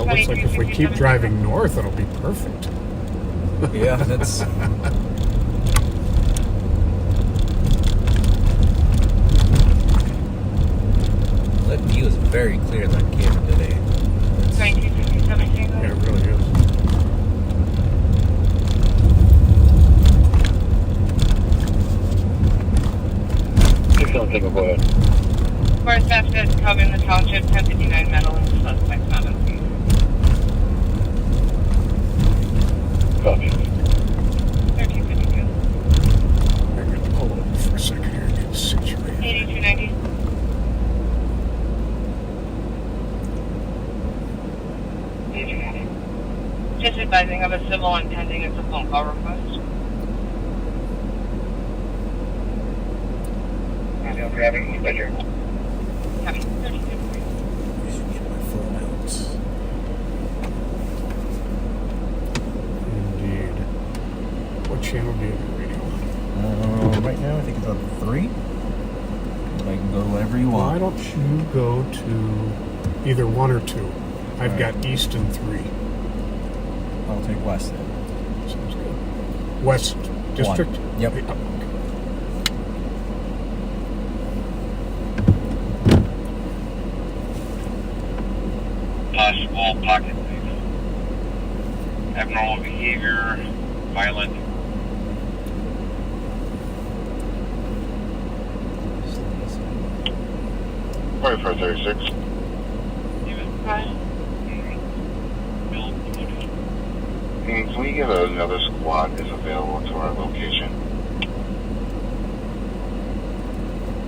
it looks like if we keep driving north, it'll be perfect. Yeah, that's... That view is very clear on camera today. Yeah, it really is. Go ahead. First after covering the township, 1059 metal and suspect not on scene. Copy. 1352. I'm going to pull over for a second here and get situated. 8290. Just advising of a civil and pending as a phone call request. Grabbing pleasure. Copy. 1353. I should get my phone out. Indeed. What channel do you have your radio on? Right now, I think it's on 3. I can go to whatever you Why want. don't you go to either 1 or 2? I've Alright. got East and 3. I'll take West then. Sounds good. West District? Yep. Yeah, okay. Possible pocket thief. Abnormal behavior, violent. Sorry for 36. Can we get another squad is available to our location?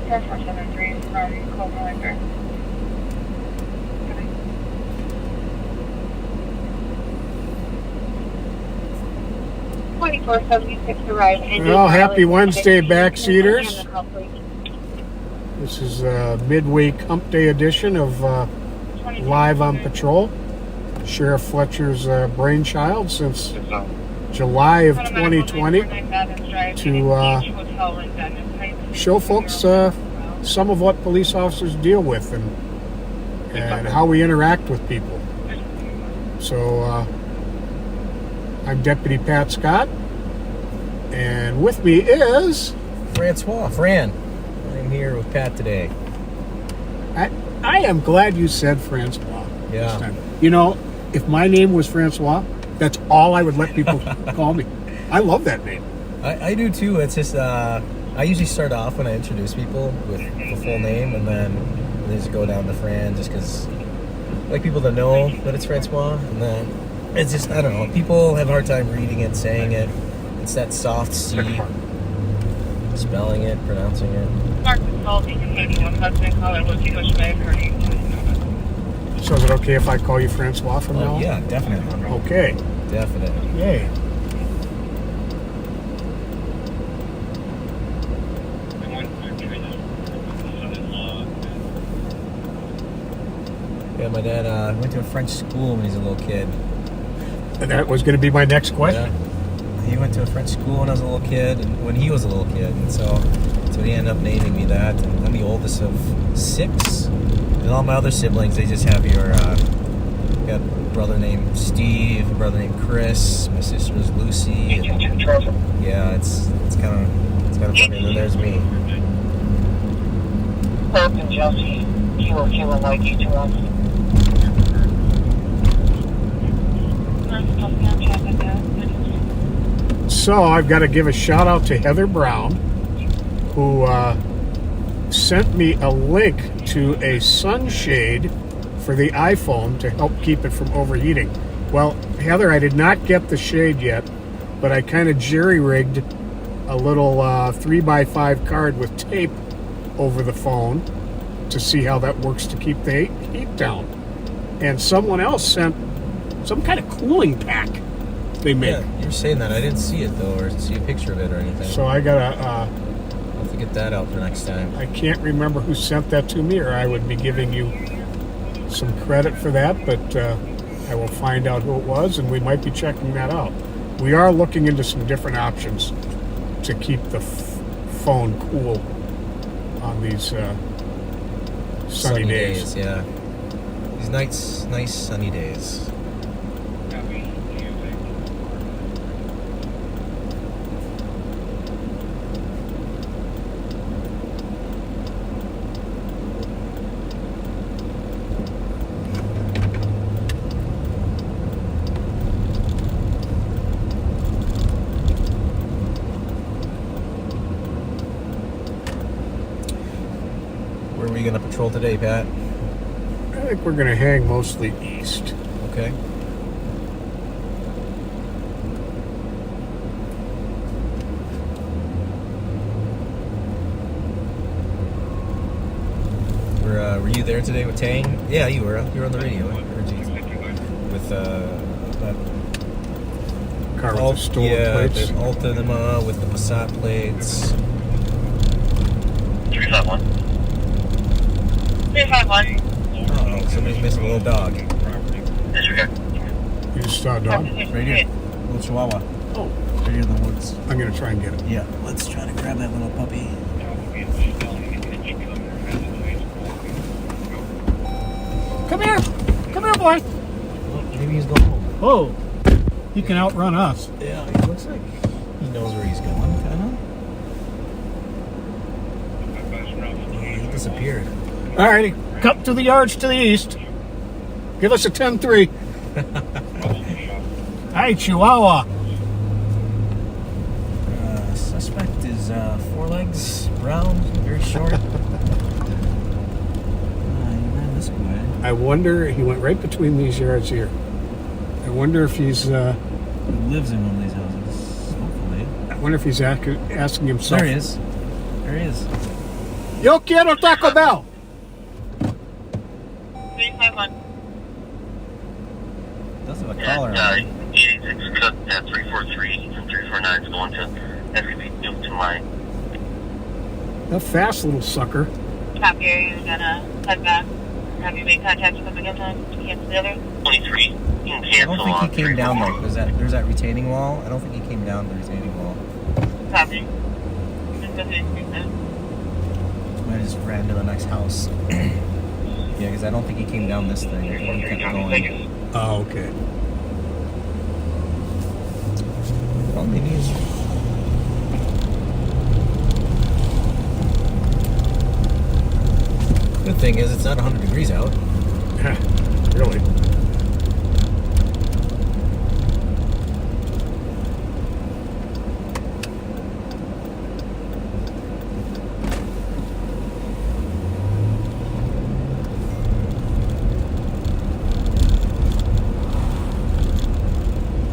4473 from Culinary. 2476 arrived. Well, happy Wednesday, backseaters. This is a midweek hump day edition of Live on Patrol. Sheriff Fletcher's brainchild since July of 2020 to show folks some of what police officers deal with and how we interact with people. So I'm Deputy Pat Scott, and with me is Fran. I'm here with Pat today. I am glad you said Francois this Yeah. time. You know, if my name was Francois, that's all I would let people call me. I love that name. I do too. It's just, I usually start off when I introduce people with the full name, and then I just go down to Fran just because I like people to know that it's Francois. And then it's just, I don't know, people have a hard time reading it, saying it. It's that soft C, spelling it, pronouncing it. Mark the salt, you can make one husband call it what you push back or you So is it okay if I call you Francois from now on? Yeah, definitely. Okay. Definitely. Yay. Yeah, my dad went to a French school when he was a little kid. And that was going to be my next question. Yeah. He went to a French school when I was a little kid, and when he was a little kid, and so he ended up naming me that. And I'm the oldest of 6, and all my other siblings, they just have your. Got a brother named Steve, a brother named Chris, my sister was Lucy. And, yeah, it's kind of funny. And then there's me. Hope and Chelsea, you will like each of us. So I've got to give a shout out to Heather Brown, who sent me a link to a sunshade for the iPhone to help keep it from overheating. Well, Heather, I did not get the shade yet, but I kind of jerry-rigged a little 3x5 card with tape over the phone to see how that works to keep the heat down. And someone else sent some kind of cooling pack they make. Yeah, you were saying that. I didn't see it though, or see a picture of it or anything. So I gotta I'll have to get that out for next time. I can't remember who sent that to me, or I would be giving you some credit for that, but I will find out who it was, and we might be checking that out. We are looking into some different options to keep the phone cool on these sunny days. Yeah. These nice sunny days. Where are we gonna patrol today, Pat? I think we're going to hang mostly east. Okay. Were you there today with Tang? Yeah, you were. You were on the radio. I heard you. With that Car with the stolen plates. the Altima with the Passat plates. 351. 351. Oh, somebody's missing a little dog. Disregard. You just saw a dog? Right here. Little Chihuahua. Oh, Right here in the woods. I'm going to try and get it. Yeah, let's try to grab that little puppy. Come here. Come here, boy. Oh, maybe he's going home. Oh, he can outrun us. Yeah, he looks like he knows where he's going, kind of. He disappeared. All righty. Come to the yards to the east. Give us a 10-3. Hi, Chihuahua. Suspect is 4 legs, brown, very short. He ran this way. I wonder, he went right between these yards here. I wonder if he's, He lives in one of these houses, hopefully. I wonder if he's asking himself. There he is. There he is. Yo quiero Taco Bell. 351. Does have a collar on him. 86 Cook at 343 and 349 is going to SKP to mine. A fast little sucker. Copy, are you gonna head back? Have you made contact with them again time to cancel the other? 23. You can I cancel don't think he came down though. though. There's that retaining wall. I don't think he came down the retaining wall. Copy. Just go through the street then. I just ran to the next house. Yeah, because I don't think he came down this thing. I think he kept going. Oh, okay. Well, maybe he's... Good thing is it's not 100 degrees out. Really?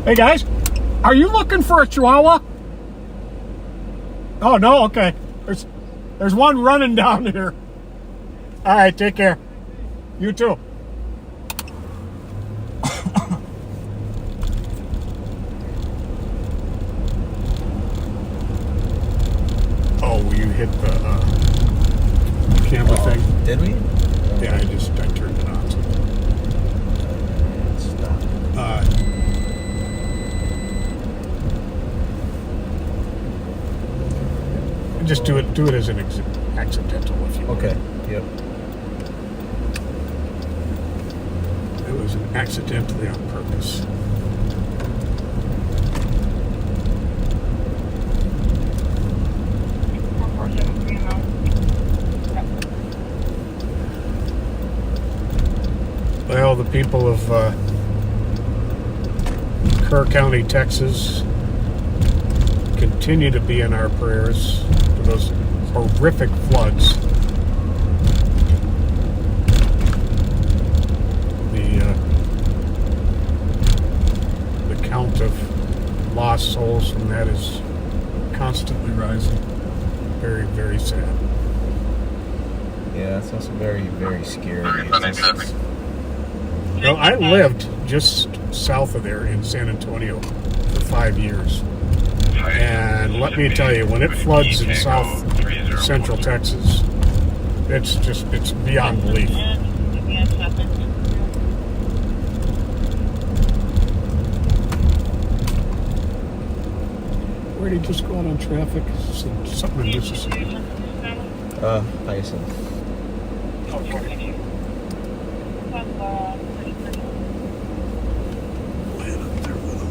Hey guys, are you looking for a Chihuahua? Oh no, okay. There's one running down here. All right, take care. You too. Oh, you hit the camera thing. Did we? Yeah, I turned it on. Stop. Just do it as an accidental if you want. Okay. Yep. It was an accidentally on purpose. Well, the people of Kerr County, Texas, continue to be in our prayers for those horrific floods. The count of lost souls from that is constantly rising. Very, very sad. Yeah, it's also very, very scary. Well, I lived just south of there in San Antonio for 5 years. And let me tell you, when it floods in south central Texas, it's beyond belief. Where did he just go out on traffic? Something in Mississippi. Hyacinth. Land up there with him.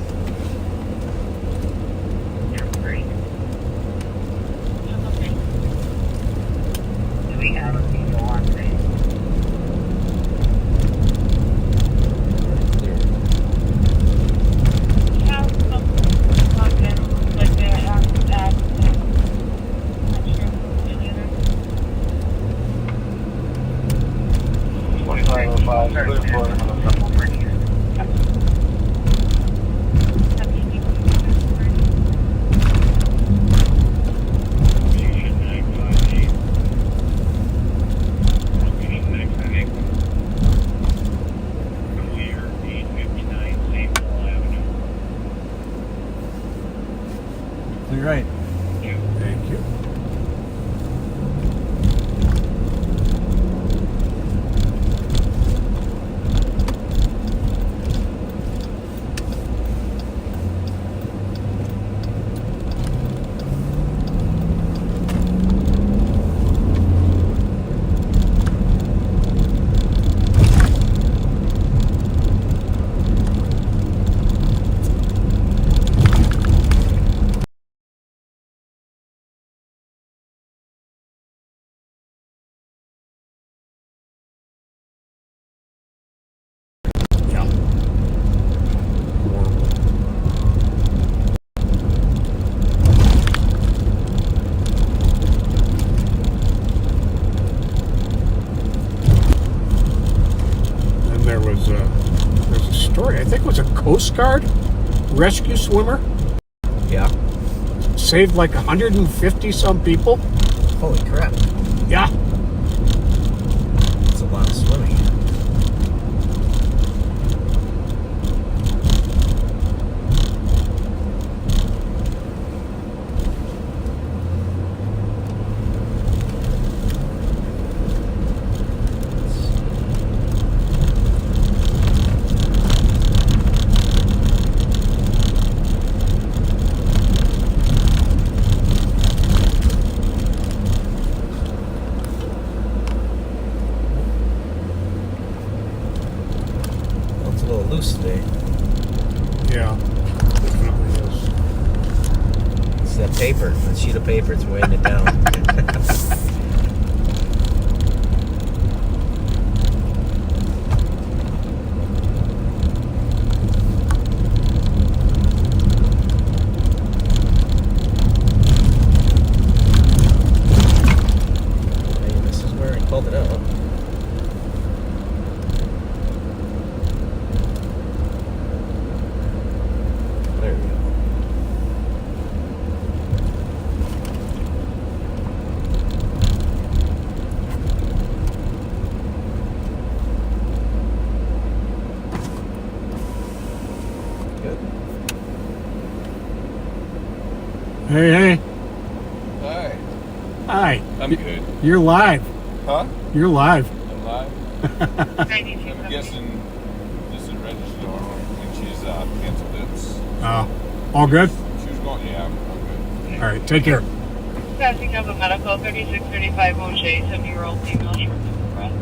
Clear right. Thank you. Yeah. Horrible. Then there's a story. I think it was a Coast Guard rescue swimmer Yeah. saved like 150 some people. Holy crap. Yeah. That's a lot of swimming. Well, it's a little loose today. Yeah. Definitely is. It's that paper, that sheet of paper, it's weighing it down. Hey, this is where I called it out. There we go. Good. Hey, hey. Hi. Hi. I'm good. You're live. Huh? You're live. I'm live. 92. I'm guessing this is registered when she's canceled it. All good? She was going, yeah, I'm good. All right. Take care. Passing of a medical 3635 O'Shea, 70-year-old female, short of breath.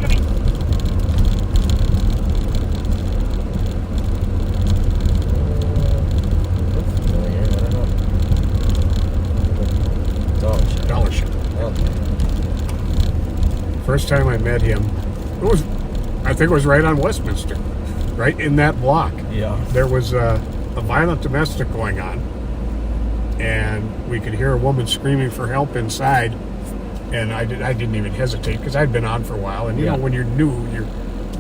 Coming. Looks familiar, I don't know. Dollar shop. Okay. First time I met him, I think it was right on Westminster, right in that block. Yeah. There was a violent domestic going on, and we could hear a woman screaming for help inside, and I didn't even hesitate because I'd been on for a while, and you Yeah. know when you're new, you're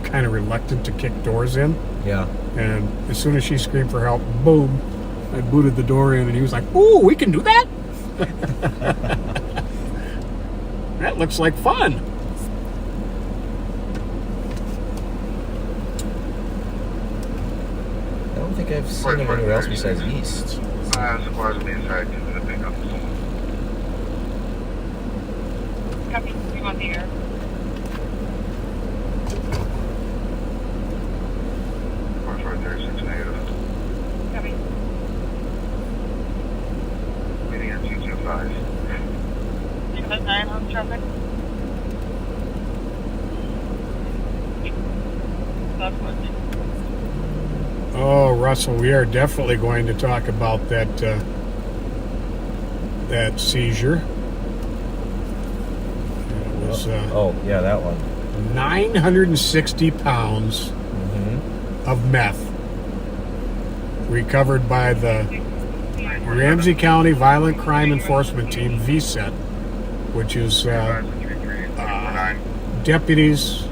kind of reluctant to kick doors in, Yeah. and as soon as she screamed for help, boom, I booted the door in, and he was like, "Ooh, we can do that." That looks like fun. I don't think I've seen him anywhere else besides East. Squad's on the inside, just gonna pick up someone. Copy. You on the air. Course right there, 6 negative. Copy. Meeting at 225. traffic. Southwest. Oh, Russell, we are definitely going to talk about that that seizure. It was Oh, yeah, that one. 960 pounds of meth recovered by the Ramsey County Violent Crime Enforcement Team, VSET, which is deputies,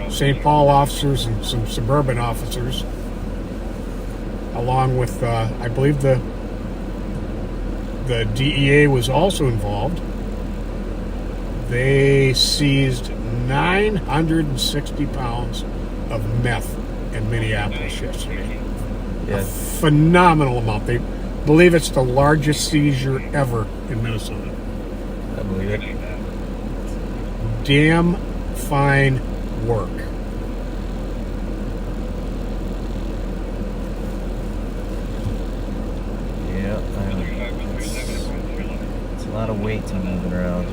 St. Paul officers, and some suburban officers, along with, I believe the DEA was also involved. They seized 960 pounds of meth in Minneapolis yesterday. Yeah. Phenomenal amount. They believe it's the largest seizure ever in Minnesota. I believe it. Damn fine work. Yeah, it's a lot of weight to move around.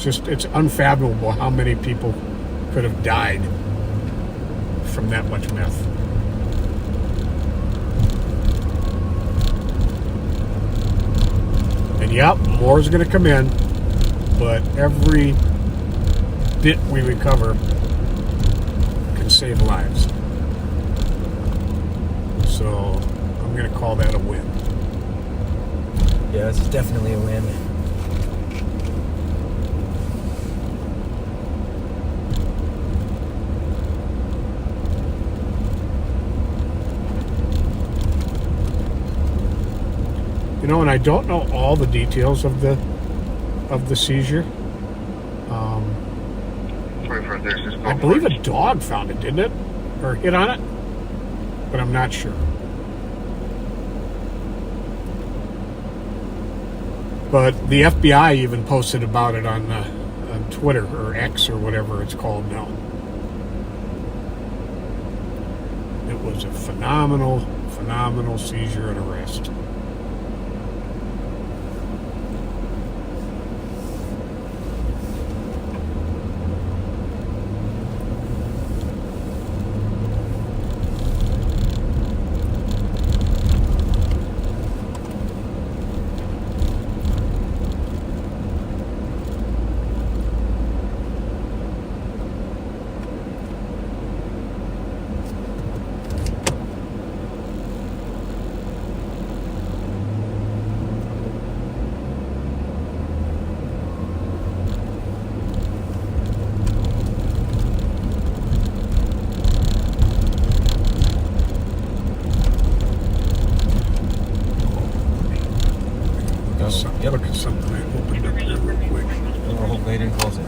It's unfathomable how many people could have died from that much meth. And yep, more is going to come in, but every bit we recover can save lives. So I'm going to call that a win. Yeah, it's definitely a win. You know, and I don't know all the details of the seizure. I believe a dog found it, didn't it? Or hit on it? But I'm not sure. But the FBI even posted about it on Twitter, or X, or whatever it's called now. It was a phenomenal seizure and arrest. Yep. Look at something I opened up there real quick. Oh, hopefully they didn't close it.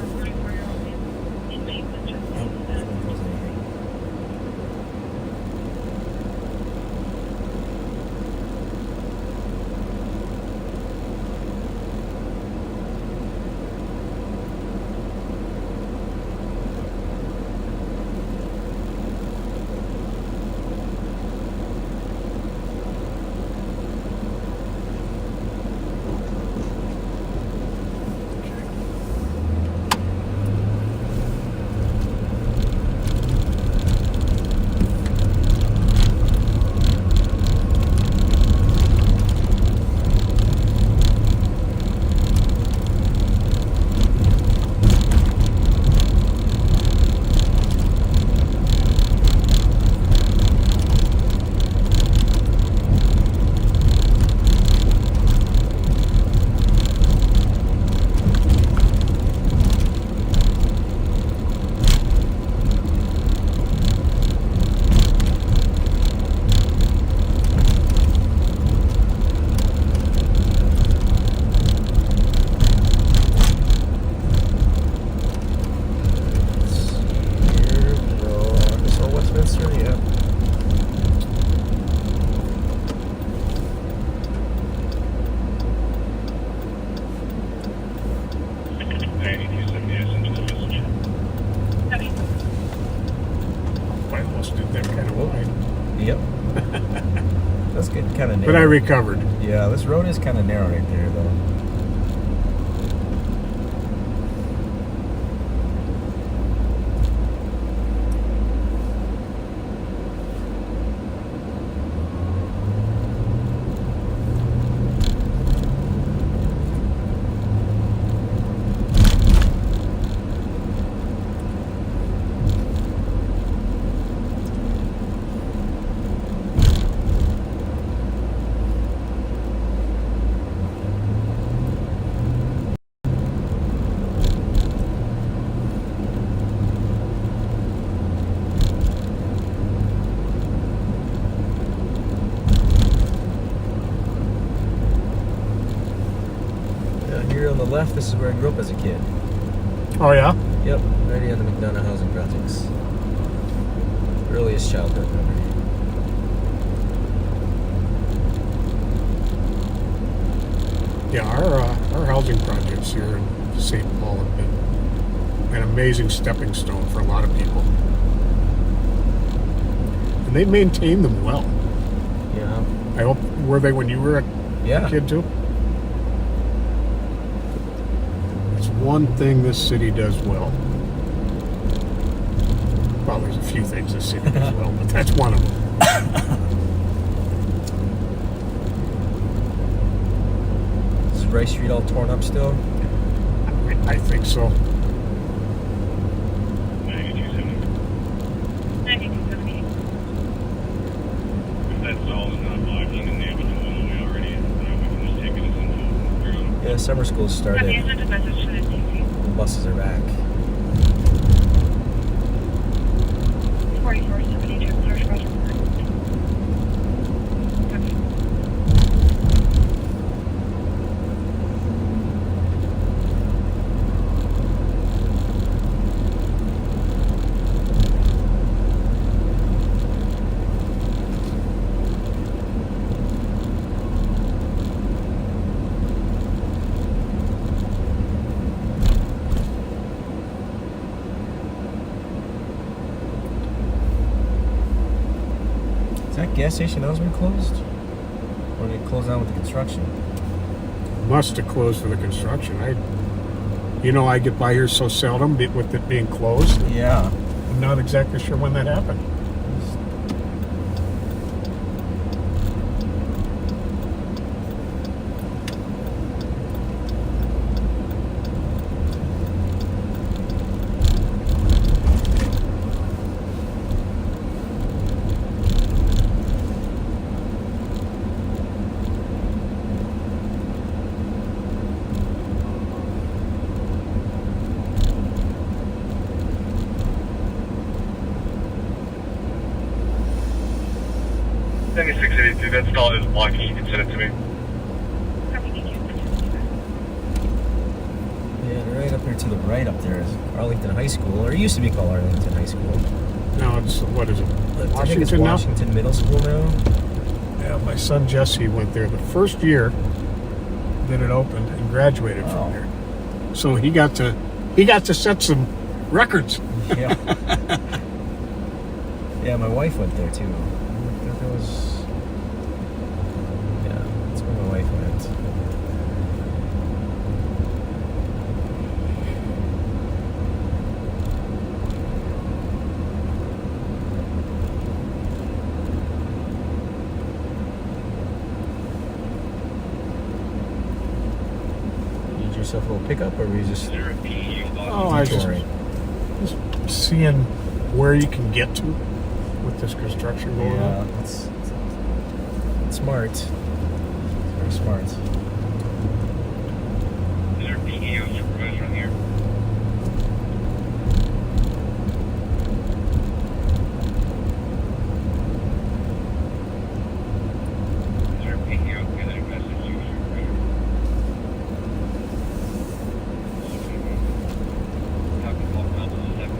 narrow. But I recovered. Yeah, this road is kind of narrow right there, though. Here on the left, this is where I grew up as a kid. Oh, yeah? Yep, right on the McDonough housing projects. Earliest childhood memory. Yeah, our housing projects here in St. Paul have been an amazing stepping stone for a lot of people. And they maintain them well. Yeah. I hope, were they when you were a Yeah. kid too? It's one thing this city does well. Well, there's a few things this city does well, but that's one of them. Is Rice Street all torn up still? I think so. 9270. If that's all is not blocking and they have a one way already, then we can just take it as a Yeah, summer school Have you started. sent a message to the DC? The buses are back. 4472, search bus report. Is that gas station always been closed? Or did it close down with the construction? Must have closed for the construction. I get by here so seldom with it being closed. Yeah. I'm not exactly sure when that happened. That stall is blocking. You can send it to me. Yeah, right up here to the right up there is Arlington High School, or it used to be called Arlington High School. Now it's, what is it, I think it's Washington now? Washington Middle School now. Yeah, my son Jesse went there the first year that it opened and graduated Wow. from there. So he got to set some records. Yeah. Yeah, my wife went there too. That was. Yeah, that's where my wife went. Need yourself a little pickup, or were you just Oh, I just detouring? seeing where you can get to with this construction going Yeah, on. that's smart. Very smart. Is there a PEO supervisor on here? Is there a PEO? Can I message you, supervisor? How can call Council 76.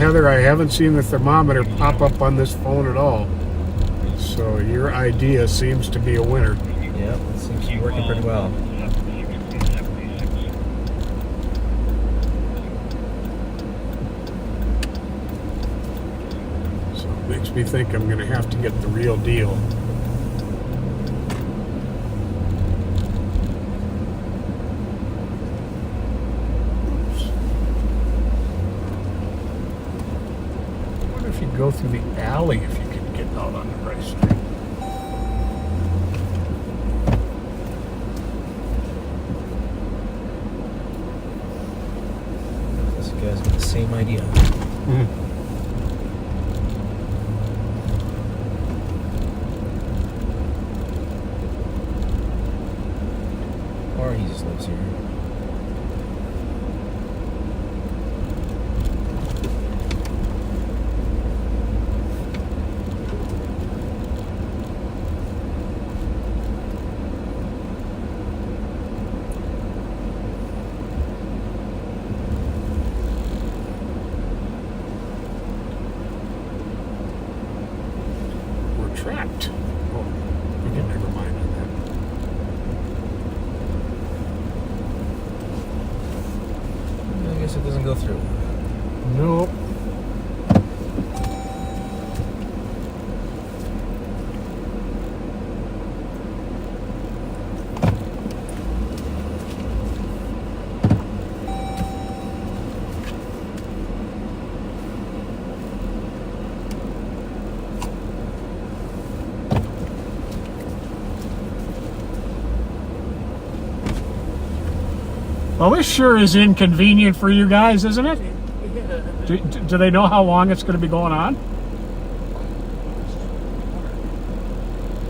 Heather, I haven't seen the thermometer pop up on this phone at all. So your idea seems to be a winner. Yeah, it seems to be working pretty well. So it makes me think I'm going to have to get the real deal. If you go through the alley, if you can get out on the right street. This guy's got the same idea. Or he just lives here. Trapped. Oh, we can never mind on I guess it doesn't go through. that. Nope. Well, this sure is inconvenient for you guys, isn't it? Do they know how long it's going to be going on?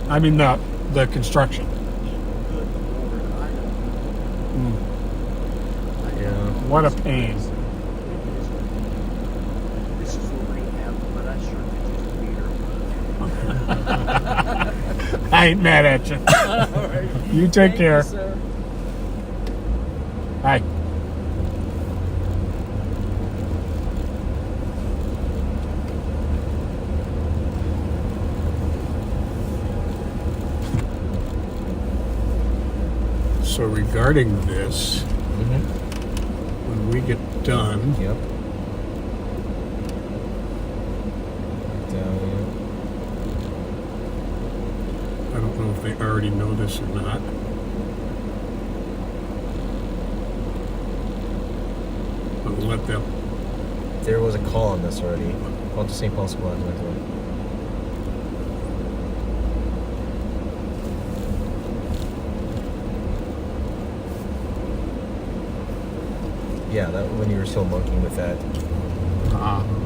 I mean, the construction. Yeah. What a pain. This is a rehab, but I sure could just beat her. I ain't mad at you. You take care. Sir. Hi. So regarding this, when we get done, Yep. Down I don't know if they already know this or not. But we'll let them. There was a call on this already. Called to St. Paul Squad. Went to it. Yeah, that when you were still monkeying with that. Oh.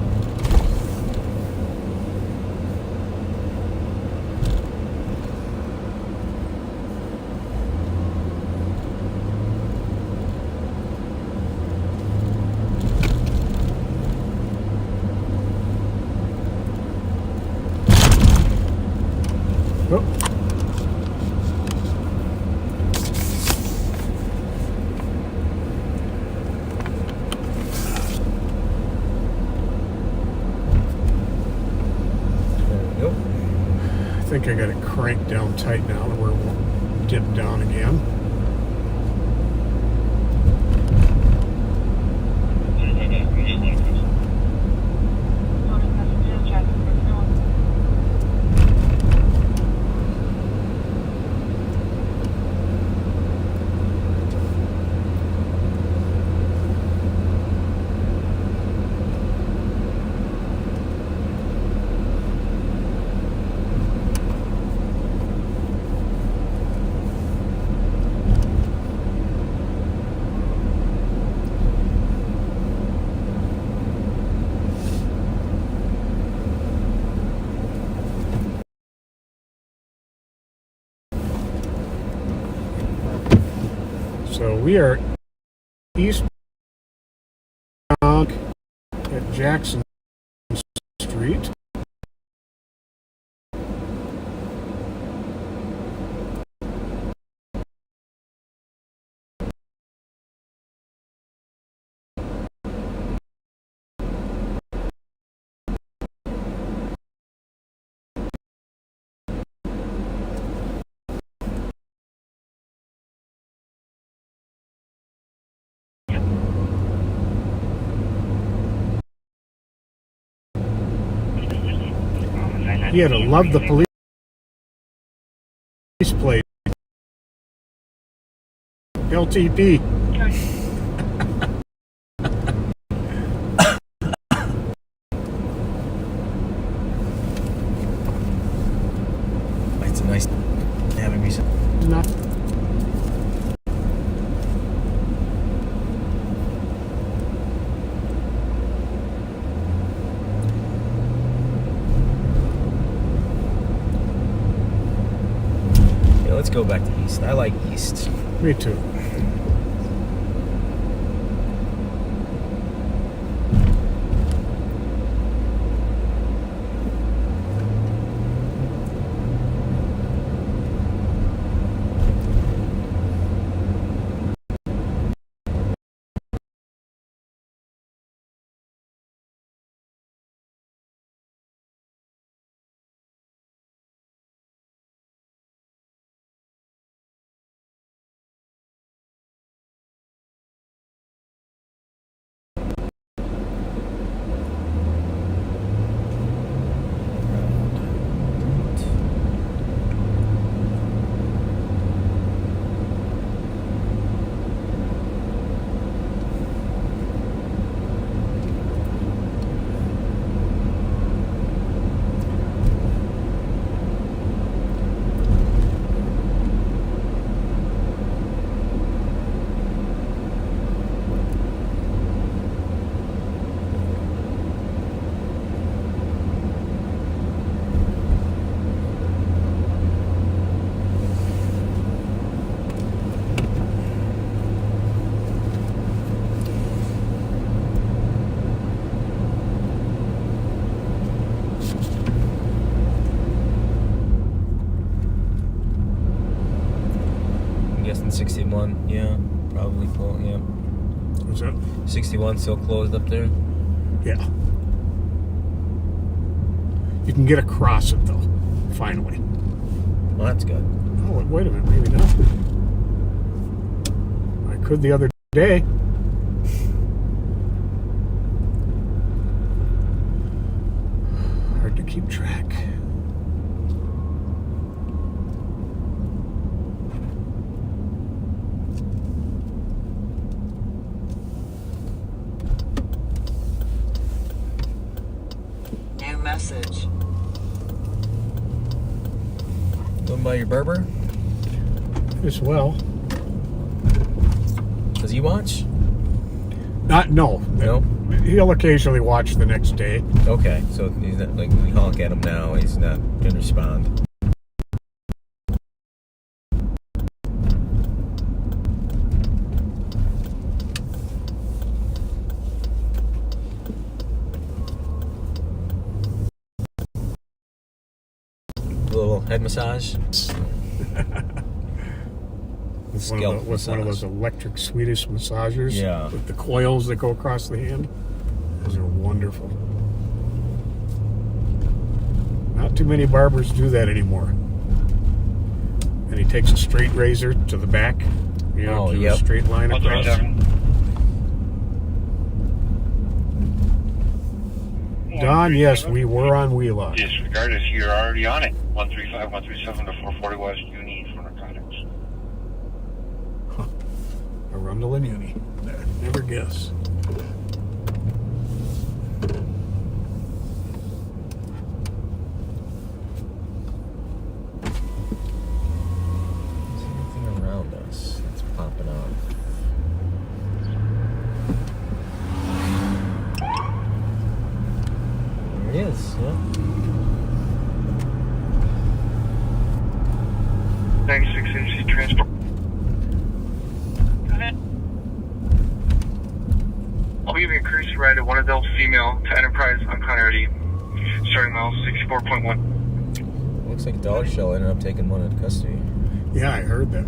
There we go. I think I got it cranked down tight now to where it won't dip down again. So we are eastbound at Jackson Street. He had to love the police plate. LTP. It's a nice having me. Not Yeah, let's go back to East. I like East. me too. I'm guessing 61. Yeah, probably full. Yeah. What's that? 61 still closed up there. Yeah. You can get across it though. Finally. Well, that's good. Oh, wait a minute. Maybe not. I could the other day. Hard to keep track. New message. Going by your Barber? As well. Does he watch? No. No? He'll occasionally watch the next day. Okay, so he's not, like, we honk at him now, he's not going to respond. A little head massage. With one of those electric Swedish massagers. Yeah. With the coils that go across the hand. Those are wonderful. Not too many barbers do that anymore. And he takes a straight razor to the back. You know, Oh, to yep. a straight line across. 137. Don, yes, we were on Wheelock. Disregard if you're already on it. 135, 137 to 440 West Uni for narcotics. Arundel and Uni. Never guess. There's anything around us that's popping up. There he is, yeah. 96 MC transport. I'll be giving a courtesy ride to one adult female to Enterprise on Culinary, starting mile 64.1. Looks like Dollar Shell ended up taking one into custody. Yeah, I heard that.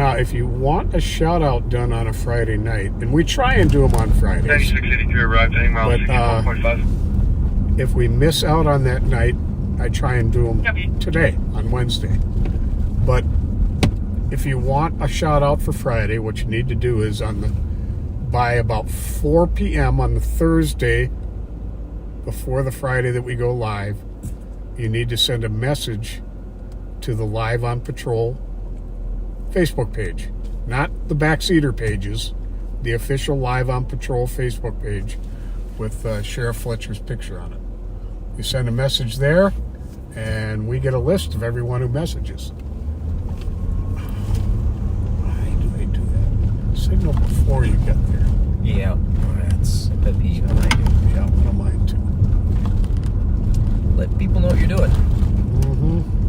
Now, if you want a shout out done on a Friday night, and we try and do them on Fridays, 9683 arrived, heading mile But, 64.5. if we miss out on that night, I try and do them today, on Wednesday. But if you want a shout out for Friday, what you need to do is by about 4 p.m. on the Thursday, before the Friday that we go live, you need to send a message to the Live on Patrol Facebook page. Not the Backseater pages, the official Live on Patrol Facebook page with Sheriff Fletcher's picture on it. You send a message there, and we get a list of everyone who messages. Why do they do that? Signal before you get there. Yeah, that's a pet peeve. I like it. Yeah, I don't mind too. Let people know what you're doing. Mm-hmm.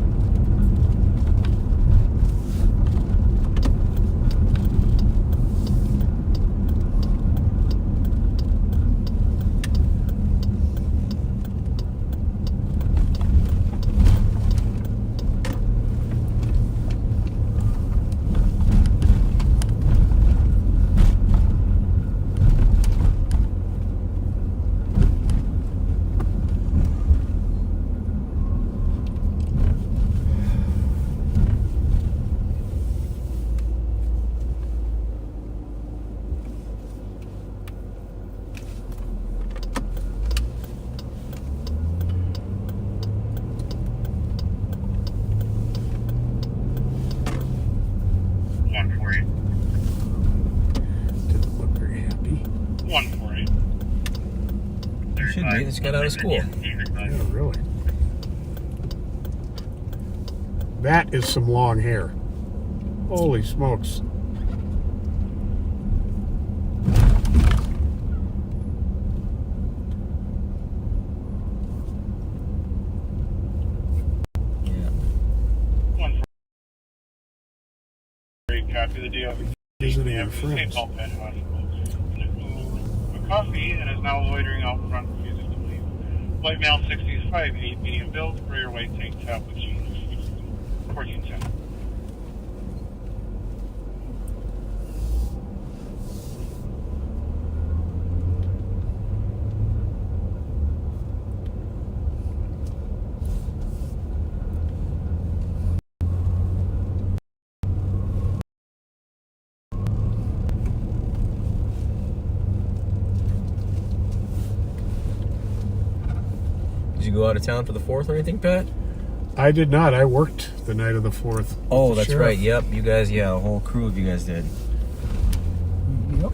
Didn't look very happy. 148. You should be. They just got out of school. Yeah, really. That is some long hair. Holy smokes. Yeah. 148. Copy the deal. Visiting your friends. A coffee and is now loitering out front, refusing to leave. White male 60s, 5'8", medium build, gray or white tank top with jeans. 1410. Did you go out of town for the 4th or anything, Pat? I did not. I worked the night of the 4th. Oh, that's right. Yep. You guys, a whole crew of you guys did. Yep.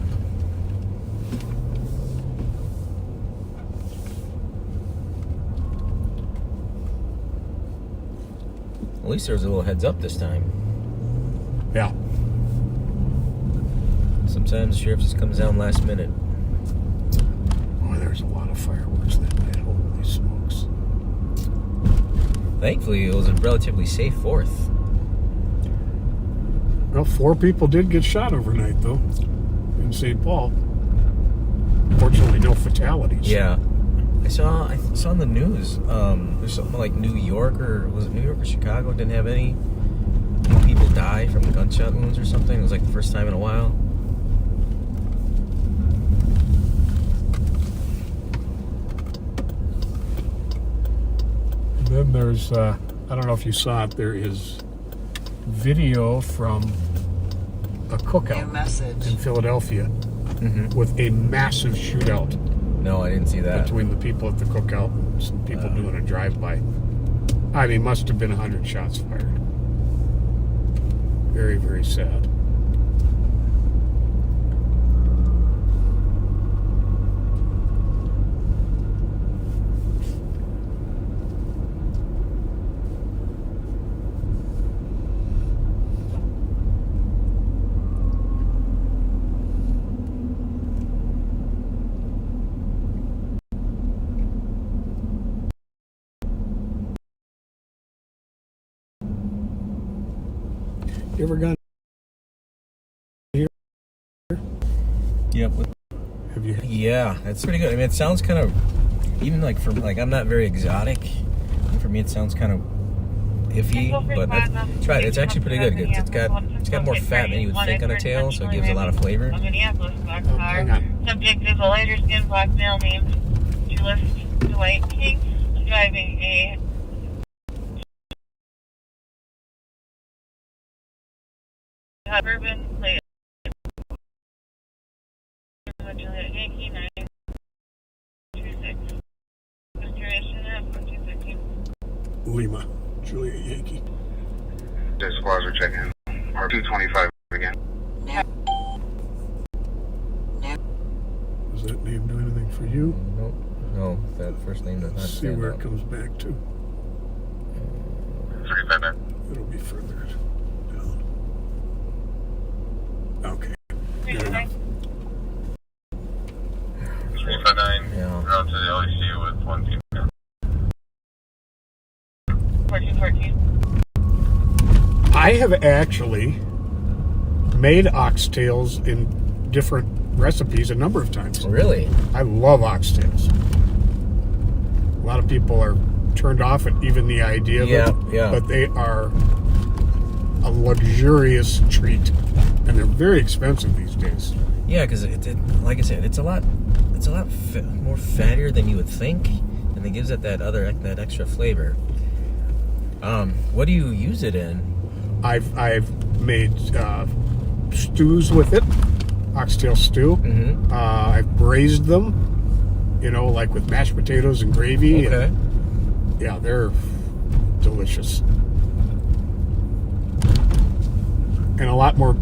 At least there was a little heads up this time. Yeah. Sometimes the sheriff just comes down last minute. Oh, there's a lot of fireworks that night. Holy smokes. Thankfully, it was a relatively safe 4th. Well, 4 people did get shot overnight, though, in St. Paul. Fortunately, no fatalities. Yeah. I saw on the news, there's something like New York, or was it New York or Chicago, didn't have any people die from gunshot wounds or something. It was like the first time in a while. Then there's, I don't know if you saw it, there is video from a New cookout message. in Philadelphia Mm-hmm. with a massive shootout No, I didn't see that. between the people at the cookout and some people doing a drive-by. I mean, must have been 100 shots fired. Very, very sad. You ever gone here? Yep. Have you? Yeah, that's pretty good. I mean, it sounds kind of, even like for, like, I'm not very exotic. For me, it sounds kind of iffy, but try it. It's actually pretty good. It's got It's got more fat than you would think on a tail, so it gives a lot of flavor. A Minneapolis black Oh, car. hang on. Subject is a lighter skinned black male named Julius Dwight King, driving a Suburban plate. Juliet Yankee 926. Restoration at 126. Lima, Juliet Yankee. The squads are checking. Or 225 again. Does that name do anything for you? Nope. No, that first name does not Let's see stand where out. it comes back to. 359. It'll be further down. Okay. Good enough. 359. Yeah. Route to the LEC with 1 team. 1414. I have actually made oxtails in different recipes a number of times. Really? I love oxtails. A lot of people are turned off at even the idea of it, but they are a luxurious treat, and they're very expensive these days. Yeah, because like I said, it's a lot more fattier than you would think, and it gives it that extra flavor. What do you use it in? I've made stews with it, oxtail stew. Mm-hmm. I've braised them, like with mashed potatoes and gravy. Okay. And, yeah, they're delicious. And a lot more,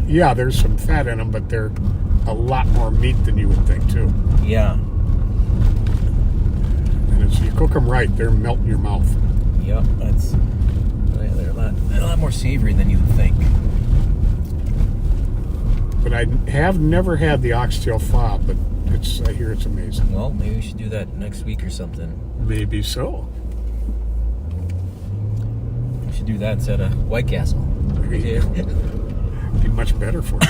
there's some fat in them, but they're a lot more meat than you would think, too. Yeah. And as you cook them right, they're melt in your mouth. Yep. They're a lot more savory than you would think. But I have never had the oxtail pho, but I hear it's amazing. Well, maybe we should do that next week or something. Maybe so. We should do that instead of White Castle. Maybe. Be much better for you.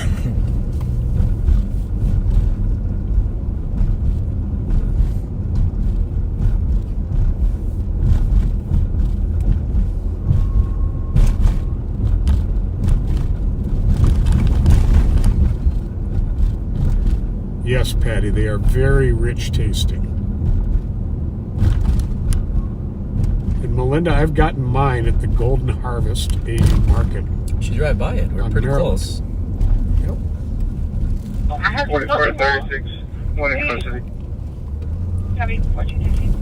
Yes, Patty, they are very rich tasting. And Melinda, I've gotten mine at the Golden Harvest Asian Market. We should drive by it. We're On pretty Maryland. close. Yep. 4436. 1 in custody. Copy. 1416.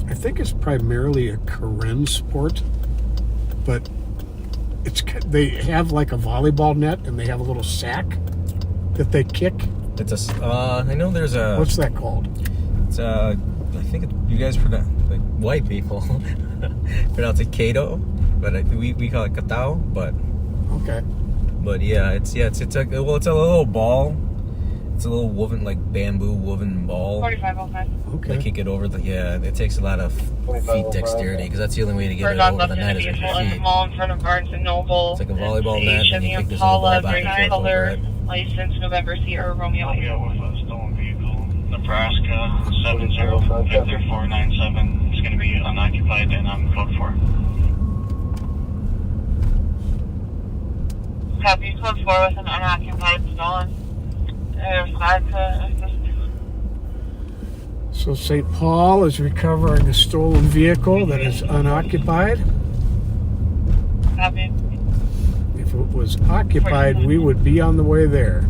I think it's primarily a Karen sport, but they have like a volleyball net and they have a little sack that they kick. It's I know there's a. What's that called? It's I think you guys pronounce, like white people pronounce it Kato, but we call it Katao. But yeah, it's a little ball. It's a little woven, like bamboo woven ball. 4505. Okay. They kick it over it takes a lot of feet dexterity, because that's the only way to get it over the net is with your feet. Mall in front of Barnes and Noble. It's like a volleyball net, and you kick this little ball back and forth over it. License November Sierra Romeo. Romeo with a stolen vehicle. Nebraska 7053497. It's going to be unoccupied and on code 4. Copy code 4 with an unoccupied stolen. There's 5 to assist. So St. Paul is recovering a stolen vehicle that is unoccupied. Copy. If it was occupied, we would be on the way there.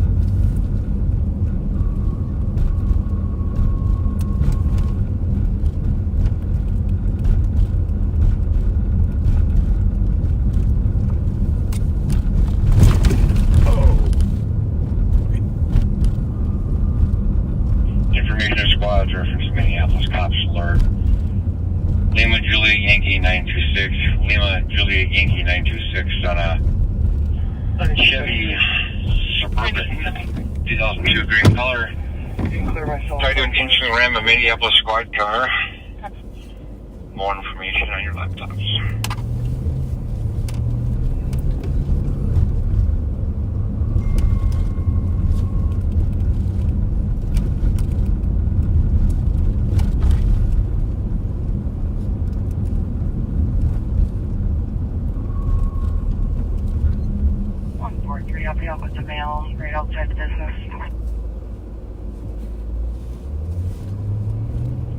Information squads reference Minneapolis cops alert. Lima Juliet Yankee 926. Lima Juliet Yankee 926 on a Chevy Suburban 2002 green color. Tried to intentionally ram a Minneapolis squad car. More information on your laptops. unit business.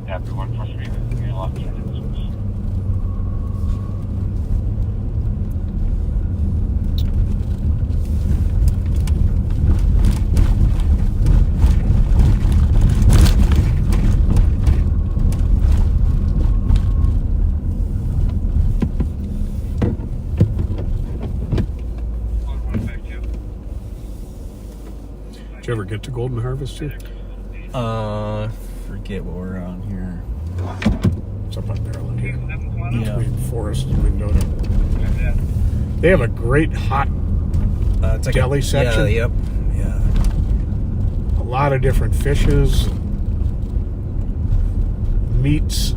Happy 143, you're locked in. Did you ever get to Golden Harvest too? Forget what we're on here. It's up on Maryland here. Yeah. Between Forest and Mendota. They have a great hot It's like deli section. Yeah, yep. Yeah. A lot of different fishes, meats,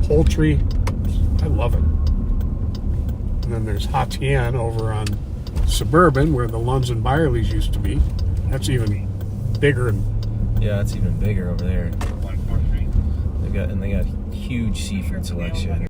poultry. I love it. And then there's Hatian over on Suburban, where the Lunds and Byerlys used to be. That's even bigger. And Yeah, it's even bigger over there. 143. They got huge seafood selection.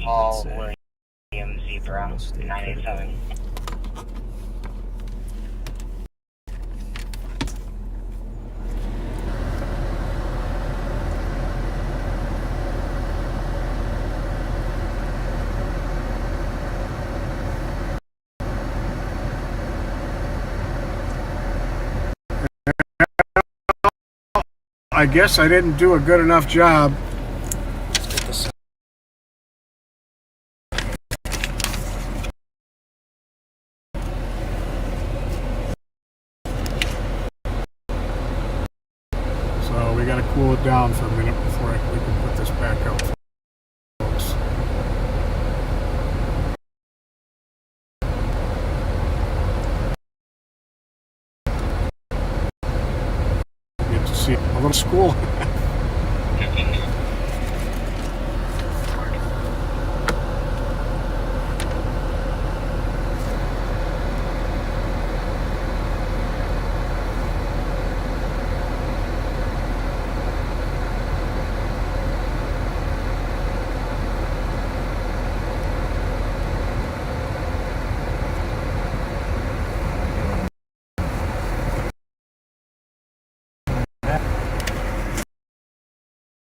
Paul William Zebra 987. I guess I didn't do a good enough job. So we got to cool it down for a minute before we can put this back up, folks. Get to see a little school.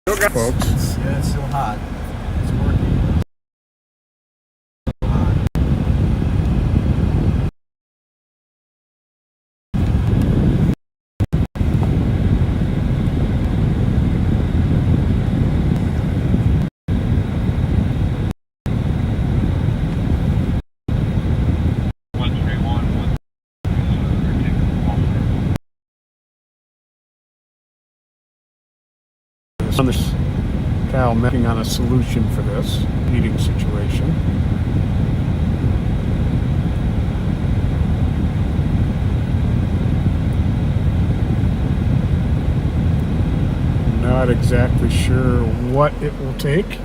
Still got folks. Yeah, it's still hot. It's working. Still hot. On this Cal making on a solution for this heating situation. Not exactly sure what it will take.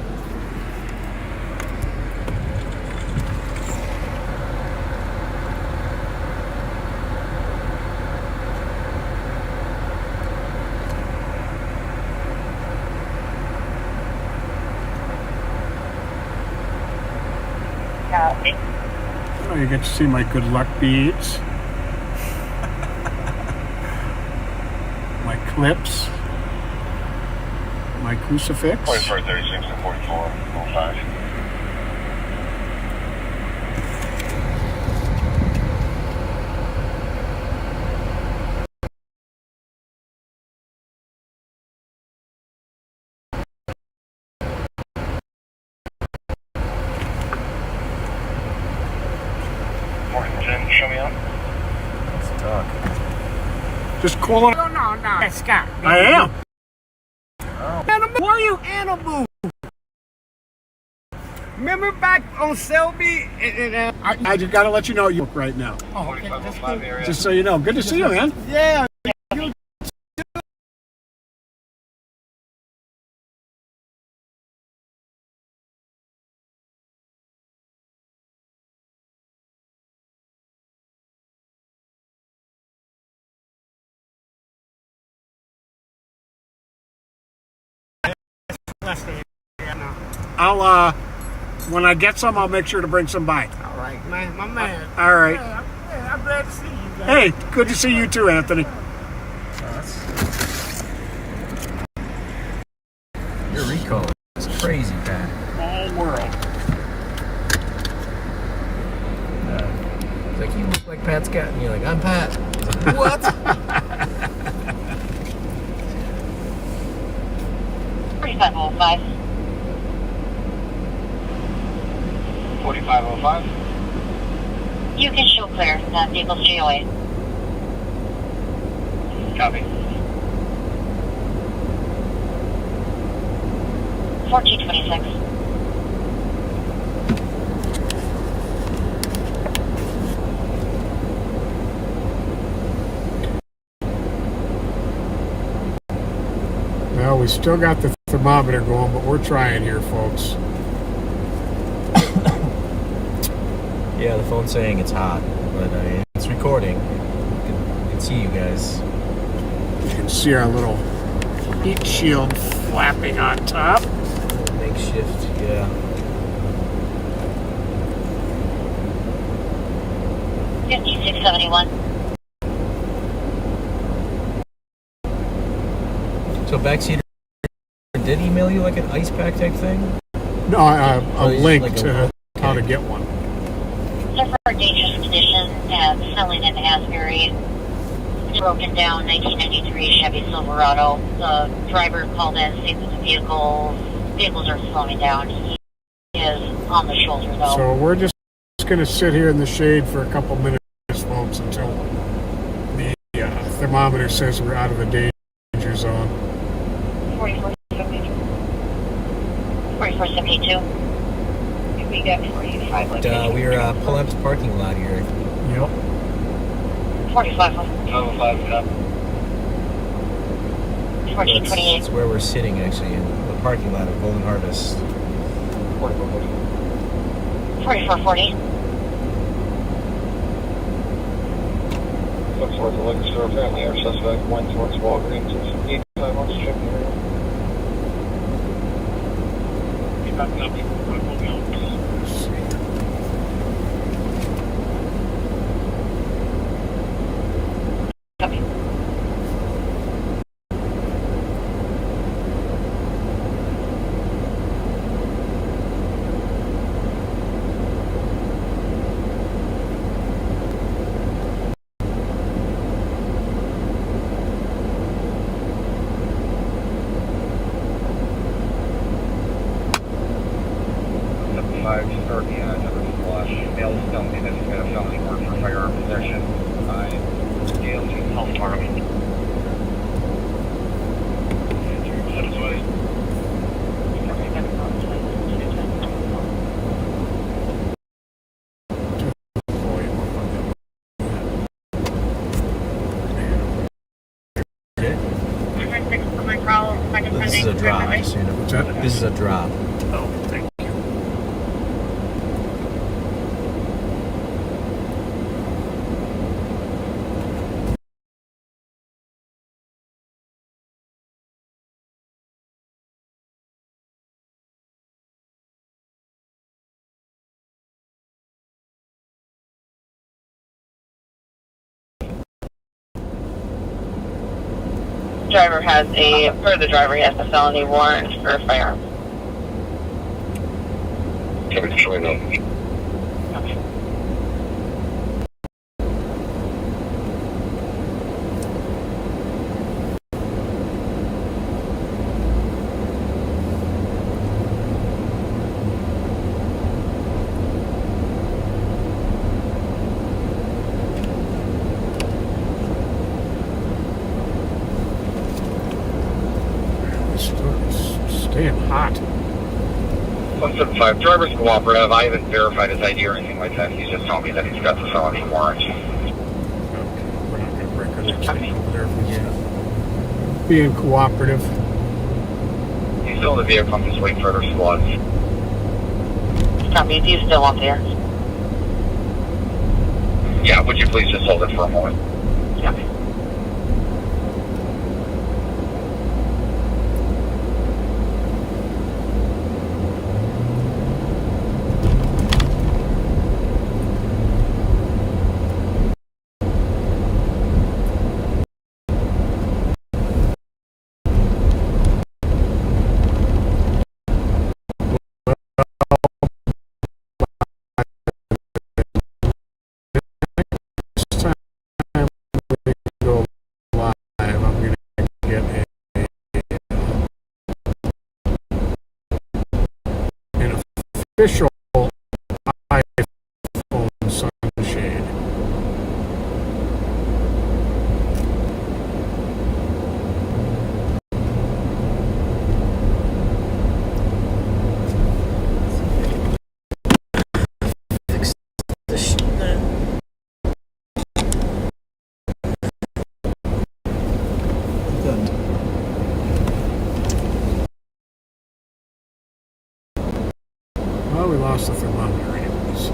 Oh, you get to see my good luck beads, my clips, my crucifix. 4436 and 4405. Show me out. Let's talk. Just calling. No, that's Scott. I am. Animal. Who are you, Animal? Remember back on Selby? I just got to let you know you look right now. Oh, okay, that's cool. area. Just so you know. Good to see you, man. Yeah. I'll when I get some, I'll make sure to bring some by. All right, man, my man. All right. Yeah, I'm glad to see you, man. Hey, good to see you too, Anthony. Your recall is crazy, Pat. All world. It's like, you look like Pat Scott, and you're like, I'm Pat. He's like, what? 4505. 4505. You can show clear. That vehicle's GOA. Copy. 1426. Well, we still got the thermometer going, but we're trying here, folks. Yeah, the phone's saying it's hot, but I mean, it's recording. You can see you guys. You can see our little heat shield flapping on top. Makeshift, yeah. $56.71. So Backseater did email you like an ice pack type thing? No, a just link like to how to okay. get one. Suffered dangerous condition at Selling in Asbury. Broken down 1993 Chevy Silverado. The driver called in, seen the vehicles are slowing down. He is on the shoulder though. So we're just going to sit here in the shade for a couple minutes, folks, until the thermometer says we're out of the danger zone. 4472. We got 45. We were pulling up to the parking lot here. Yep. 45. 505, copy. 1428. That's where we're sitting actually, in the parking lot of Golden Harvest. 4440. Looks like the liquor store apparently our suspect went towards Walgreens. It's 8 on the strip area. Let's see. Copy. This is a drop, just so you know. What's that? This is a drop. Oh, thank you. Driver has the driver has a felony warrant for a firearm. Kevin, show me no. Okay. It's staying hot. 175, driver's cooperative. I haven't verified his ID or anything like that. He's just telling me that he's got the felony warrant. Okay, we're not going to break our necks over there if we can't. Being cooperative. He's still in the vehicle. I'm just waiting for other squads. Copy. Do you still want there? Yeah, would you please just hold it for a moment? Copy. Next time we go live, I'm going to get an official iPhone sunshade. Well, we lost the thermometer anyways.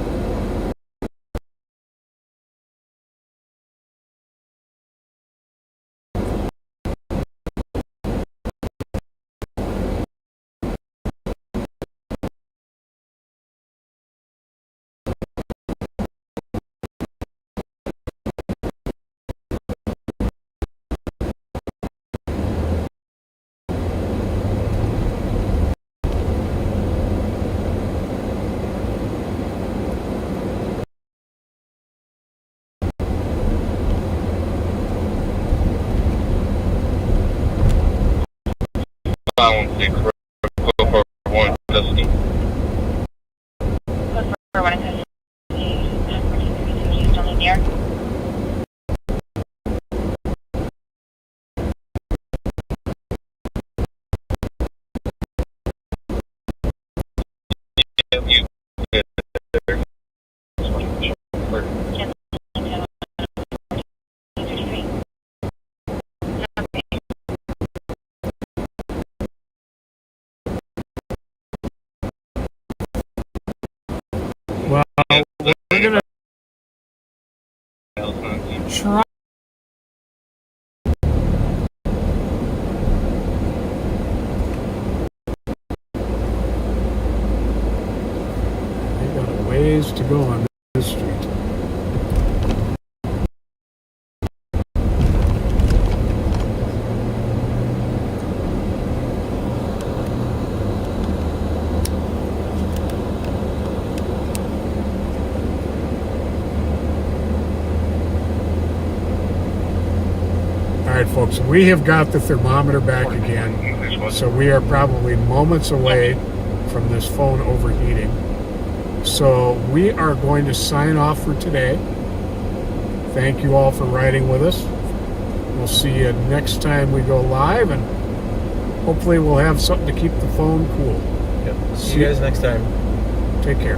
Found the critical for one custody. For one custody. You still need the air? Well, we're going to try. We got a ways to go on this street. All right, folks, we have got the thermometer back again, so we are probably moments away from this phone overheating. So we are going to sign off for today. Thank you all for riding with us. We'll see you next time we go live, and hopefully we'll have something to keep the phone cool. Yep. See you guys next time. Take care.